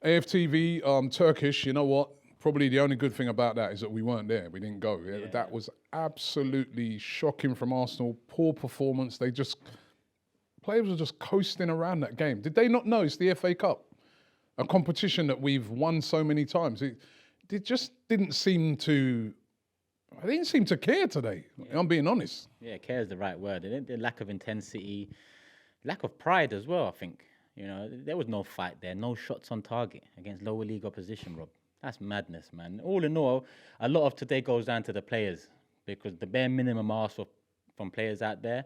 AFTV, Turkish, you know what? Probably the only good thing about that is that we weren't there. We didn't go. Yeah. That was absolutely shocking from Arsenal. Poor performance. Players were just coasting around that game. Did they not know it's the FA Cup? A competition that we've won so many times. It just didn't seem to, I didn't seem to care today. Yeah. I'm being honest. Yeah, care is the right word. The lack of intensity, lack of pride as well, I think. You know, there was no fight there, no shots on target against lower league opposition, Rob. That's madness, man. All in all, a lot of today goes down to the players because the bare minimum asked from players out there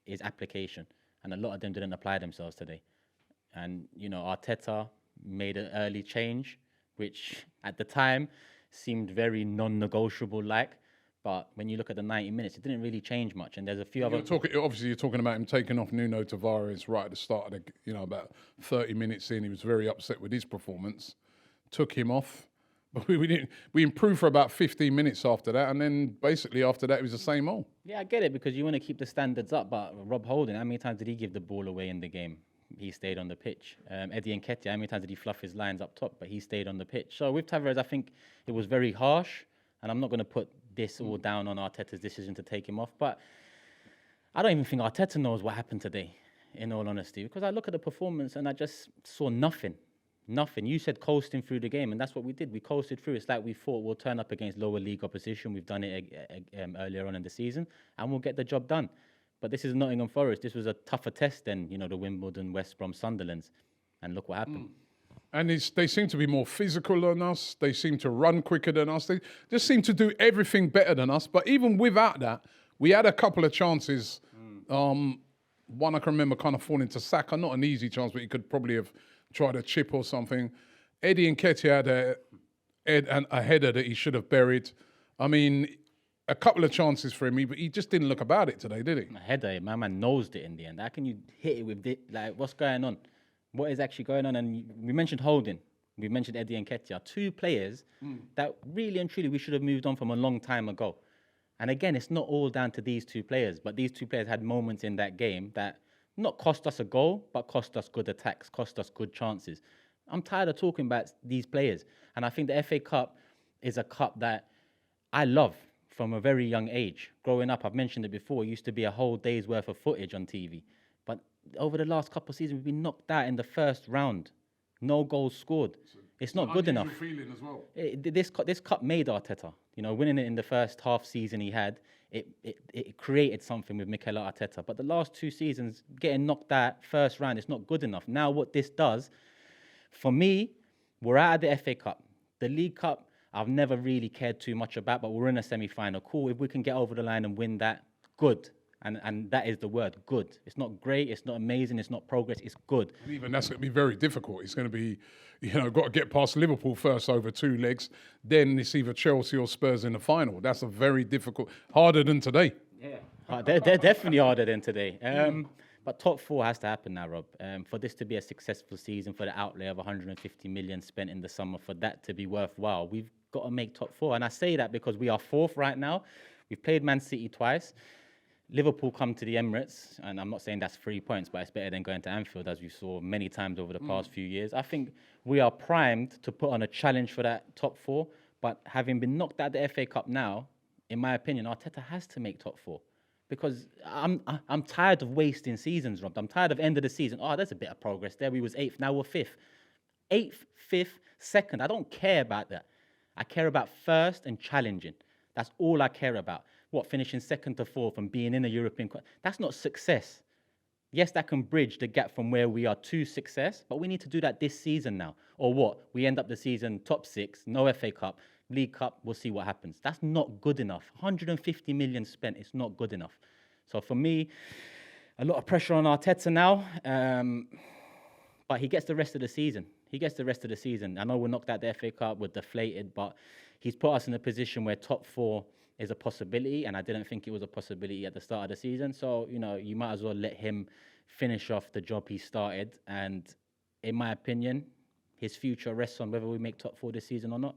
is application. And a lot of them didn't apply themselves today. And, you know, Arteta made an early change, which at the time seemed very non-negotiable like. But when you look at the 90 minutes, it didn't really change much. And there's a few obviously, you're talking about him taking off Nuno Tavares right at the start of about 30 minutes in. He was very upset with his performance. Took him off. But we improved for about 15 minutes after that. And then basically after that, it was the same old. Yeah, I get it because you want to keep the standards up. But Rob Holding, how many times did he give the ball away in the game? He stayed on the pitch. Eddie Nketiah, how many times did he fluff his lines up top? But he stayed on the pitch. So with Tavares, I think it was very harsh. And I'm not going to put this all down on Arteta's decision to take him off. But I don't even think Arteta knows what happened today, in all honesty. Because I look at the performance and I just saw nothing. Nothing. You said coasting through the game, and that's what we did. We coasted through. It's like we thought we'll turn up against lower league opposition. We've done it earlier on in the season, and we'll get the job done. But this is Nottingham Forest. This was a tougher test than, you know, the Wimbledon, West Brom, Sunderlands. And look what happened. And they seem to be more physical than us. They seem to run quicker than us. They just seem to do everything better than us. But even without that, we had a couple of chances. One I can remember kind of falling to Saka. Not an easy chance, but he could probably have tried a chip or something. Eddie Nketiah had a header that he should have buried. I mean, a couple of chances for him, but he just didn't look about it today, did he? A header, my man nosed it in the end. How can you hit it with like, what's going on? What is actually going on? And we mentioned Holding. We mentioned Eddie Nketiah. Two players that really and truly we should have moved on from a long time ago. And again, it's not all down to these two players, but these two players had moments in that game that not cost us a goal, but cost us good attacks, cost us good chances. I'm tired of talking about these players. And I think the FA Cup is a cup that I love from a very young age. Growing up, I've mentioned it before, it used to be a whole day's worth of footage on TV. But over the last couple of seasons, we've been knocked out in the first round. No goals scored. It's not good enough. Feeling as well. This cup made Arteta. You know, winning it in the first half season he had, it created something with Mikel Arteta. But the last two seasons, getting knocked out first round, it's not good enough. Now what this does, for me, we're out of the FA Cup. The League Cup, I've never really cared too much about, but we're in a semi-final. Cool, if we can get over the line and win that, good. And that is the word, good. It's not great, it's not amazing, it's not progress, it's good. And even that's going to be very difficult. It's going to be, got to get past Liverpool first over two legs. Then it's either Chelsea or Spurs in the final. That's a very difficult, harder than today. Yeah, they're definitely harder than today. But top four has to happen now, Rob. For this to be a successful season, for the outlay of 150 million spent in the summer, for that to be worthwhile, we've got to make top four. And I say that because we are fourth right now. We've played Man City twice. Liverpool come to the Emirates, and I'm not saying that's 3 points, but it's better than going to Anfield, as we saw many times over the past few years. I think we are primed to put on a challenge for that top four, but having been knocked out of the FA Cup now, in my opinion, Arteta has to make top four. Because I'm tired of wasting seasons, Rob. I'm tired of end of the season. Oh, there's a bit of progress there. We was 8th, now we're 5th. 8th, 5th, 2nd. I don't care about that. I care about first and challenging. That's all I care about. What, finishing 2nd to 4th and being in a European... That's not success. Yes, that can bridge the gap from where we are to success, but we need to do that this season now. Or what? We end up the season top 6, no FA Cup, League Cup, we'll see what happens. That's not good enough. 150 million spent, it's not good enough. So for me, a lot of pressure on Arteta now, but he gets the rest of the season. He gets the rest of the season. I know we're knocked out the FA Cup, we're deflated, but he's put us in a position where top 4 is a possibility, and I didn't think it was a possibility at the start of the season. So, you might as well let him finish off the job he started. And in my opinion, his future rests on whether we make top 4 this season or not.